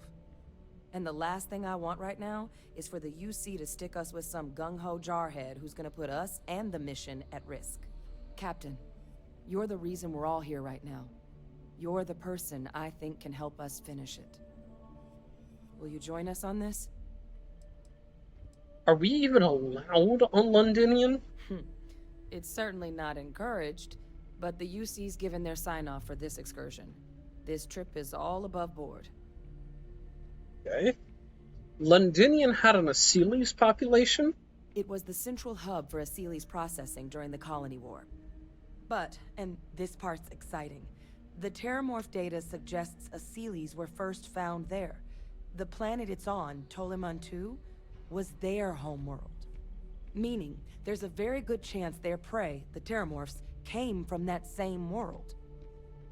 And the last thing I want right now is for the UC to stick us with some gung-ho jarhead who's gonna put us and the mission at risk. Captain, you're the reason we're all here right now. You're the person I think can help us finish it. Will you join us on this? Are we even allowed on Londinian? It's certainly not encouraged, but the UC's given their sign-off for this excursion. This trip is all above board. Okay. Londinian had an Achilles population? It was the central hub for Achilles processing during the Colony War. But, and this part's exciting, the Terramorph data suggests Achilles were first found there. The planet it's on, Toliman II, was their homeworld. Meaning, there's a very good chance their prey, the Terramorphs, came from that same world.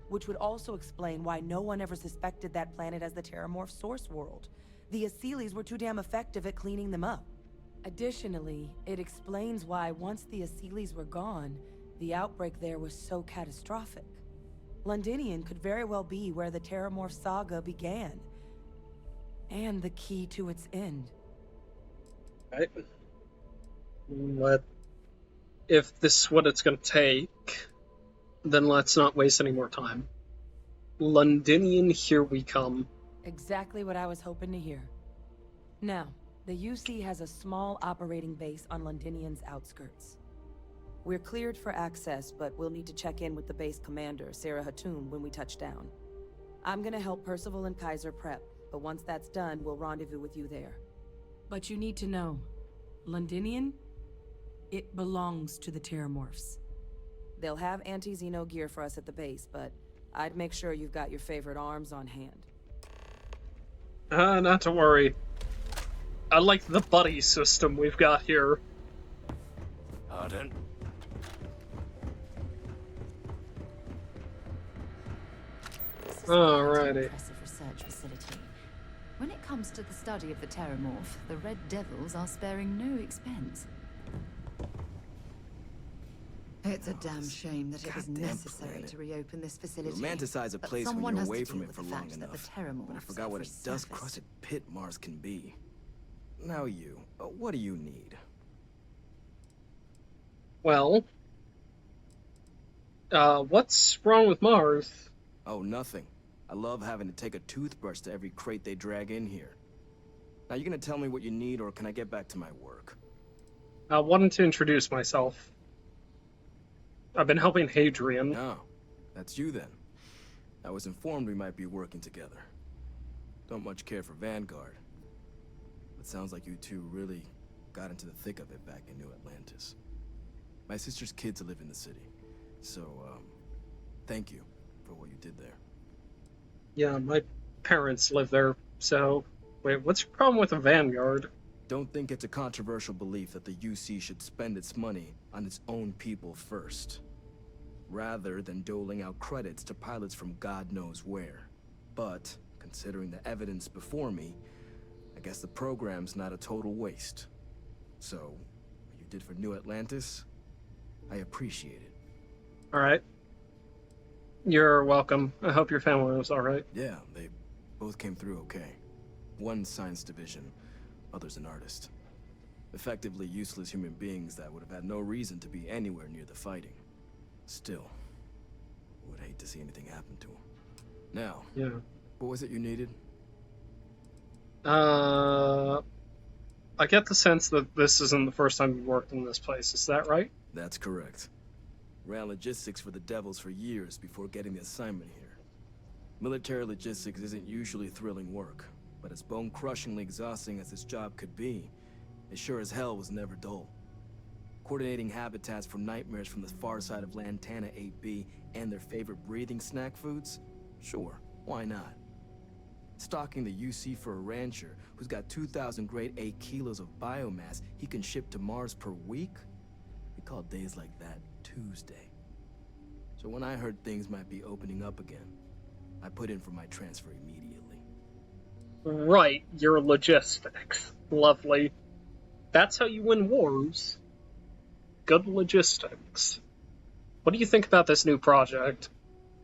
Which would also explain why no one ever suspected that planet as the Terramorph source world. The Achilles were too damn effective at cleaning them up. Additionally, it explains why once the Achilles were gone, the outbreak there was so catastrophic. Londinian could very well be where the Terramorph saga began. And the key to its end. Right. If this is what it's gonna take, then let's not waste any more time. Londinian, here we come. Exactly what I was hoping to hear. Now, the UC has a small operating base on Londinian's outskirts. We're cleared for access, but we'll need to check in with the base commander, Sarah Hatoum, when we touch down. I'm gonna help Percival and Kaiser prep, but once that's done, we'll rendezvous with you there. But you need to know, Londinian, it belongs to the Terramorphs. They'll have anti-Xeno gear for us at the base, but I'd make sure you've got your favorite arms on hand. Not to worry. I like the buddy system we've got here. Pardon? Alrighty. Impressive research facility. When it comes to the study of the Terramorph, the Red Devils are sparing no expense. It's a damn shame that it was necessary to reopen this facility. You romanticize a but place when someone you're has away to from deal it with for the long fact that enough. the Terramorphs But I forgot what a have resurfaced. dust-crusted pit Mars can be. Now you, what do you need? Well, what's wrong with Mars? Oh, nothing. I love having to take a toothbrush to every crate they drag in here. Now you gonna tell me what you need, or can I get back to my work? I wanted to introduce myself. I've been helping Hadrian. Oh, that's you then. I was informed we might be working together. Don't much care for Vanguard. But sounds like you two really got into the thick of it back in New Atlantis. My sister's kids live in the city. So, thank you for what you did there. Yeah, my parents live there, so... Wait, what's your problem with the Vanguard? don't think it's a controversial belief that the UC should spend its money on its own people first, rather than doling out credits to pilots from God knows where. But, considering the evidence before me, I guess the program's not a total waste. So, what you did for New Atlantis, I appreciate it. Alright. You're welcome. I hope your family was alright. Yeah, they both came through okay. One's science division, other's an artist. Effectively useless human beings that would have had no reason to be anywhere near the fighting. Still, would hate to see anything happen to them. Now, yeah. What was it you needed? I get the sense that this isn't the first time you worked in this place. Is that right? That's correct. Ran logistics for the Devils for years before getting the assignment here. Military logistics isn't usually thrilling work, but as bone-crushingly exhausting as this job could be, it sure as hell was never dull. Coordinating habitats for nightmares from the far side of Lantana 8B and their favorite breathing snack foods? Sure, why not? Stocking the UC for a rancher who's got 2,000 grade A kilos of biomass he can ship to Mars per week? We call days like that Tuesday. So when I heard things might be opening up again, I put in for my transfer immediately. Right, your logistics. Lovely. That's how you win wars. Good logistics. What do you think about this new project?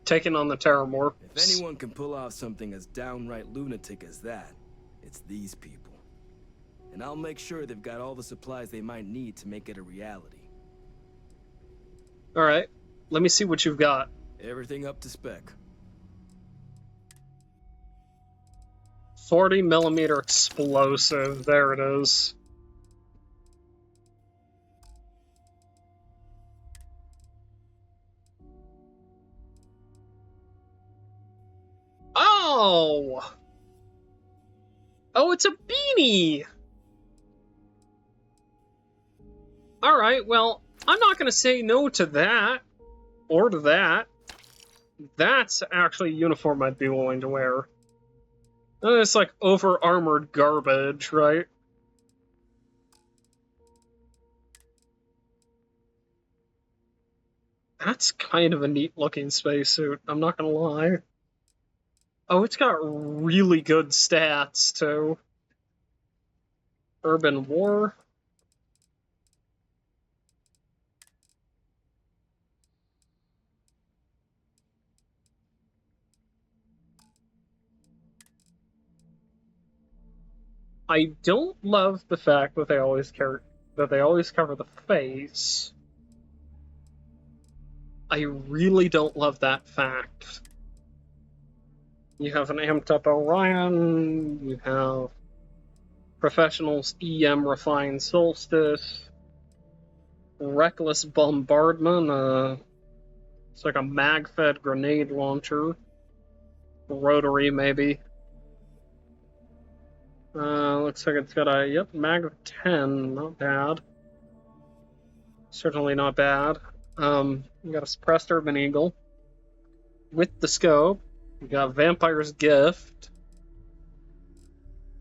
Taking on the Terramorphs? If anyone can pull off something as downright lunatic as that, it's these people. And I'll make sure they've got all the supplies they might need to make it a reality. Alright, let me see what you've got. Everything up to spec. 40mm explosive, there it is. Oh! Oh, it's a beanie! Alright, well, I'm not gonna say no to that. Or to that. That's actually a uniform I'd be willing to wear. It's like over-armored garbage, right? That's kind of a neat-looking spacesuit, I'm not gonna lie. Oh, it's got really good stats, too. Urban War. I don't love the fact that they always cover the face. I really don't love that fact. You have an amped up Orion, you have Professionals EM Refined Solstice, Reckless Bombardment, it's like a mag-fed grenade launcher. Rotary, maybe. Looks like it's got a, mag of 10, not bad. Certainly not bad. You got a suppressed Urban Eagle with the scope. You got Vampire's Gift.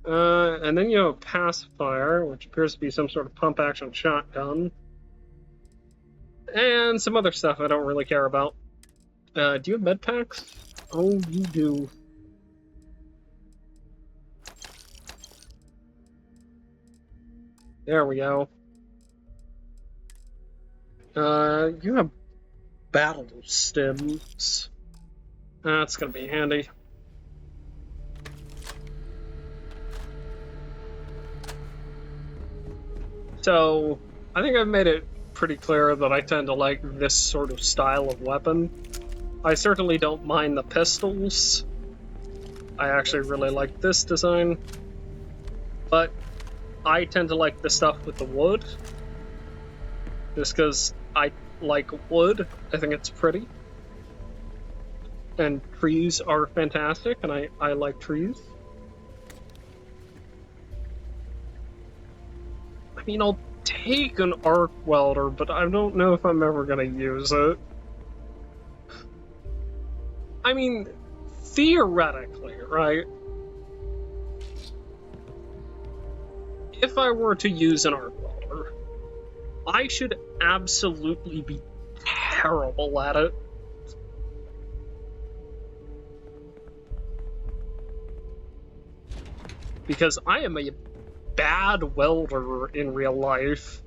And then you have a pacifier, which appears to be some sort of pump-action shotgun. And some other stuff I don't really care about. Do you have med packs? Oh, you do. There we go. You have battle stims. That's gonna be handy. So, I think I've made it pretty clear that I tend to like this sort of style of weapon. I certainly don't mind the pistols. I actually really like this design. But I tend to like the stuff with the wood. Just because I like wood. I think it's pretty. And trees are fantastic, and I like trees. I mean, I'll take an arc welder, but I don't know if I'm ever gonna use it. I mean, theoretically, right? if I were to use an arc welder, I should absolutely be terrible at it. Because I am a bad welder in real life.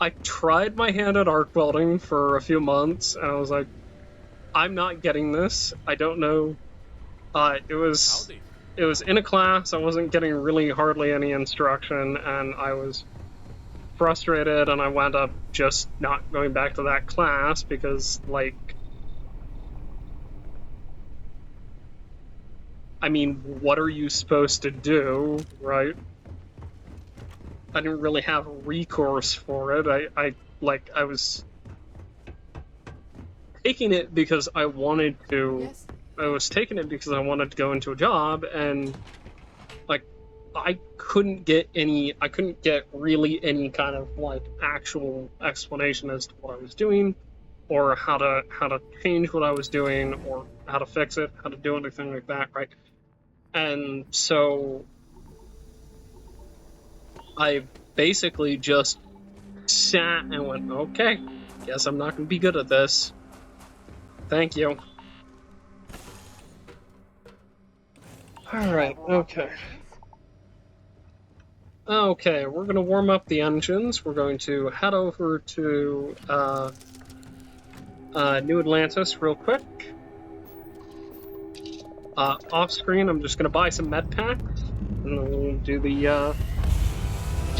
I tried my hand at arc welding for a few months, and I was like, I'm not getting this. I don't know. It was in a class. I wasn't getting really hardly any instruction, and I was frustrated, and I wound up just not going back to that class because, like, I mean, what are you supposed to do, right? I didn't really have recourse for it. I was taking it because I wanted to. Yes. I was taking it because I wanted to go into a job, and like I couldn't get really any kind of like actual explanation as to what I was doing, or how to change what I was doing, or how to fix it, how to do anything like that, right? And so I basically just sat and went, okay, guess I'm not going to be good at this. Thank you. Alright, okay. Okay, we're going to warm up the engines. We're going to head over to New Atlantis real quick. Off screen, I'm just going to buy some med packs, and then we'll do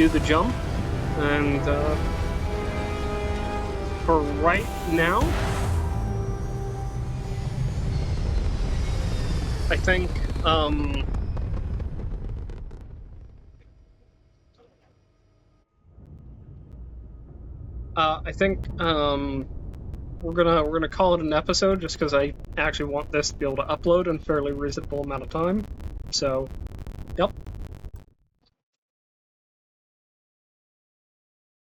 the jump. And for right now, I think we're gonna call it an episode, just because I actually want this to be able to upload in a fairly reasonable amount of time. So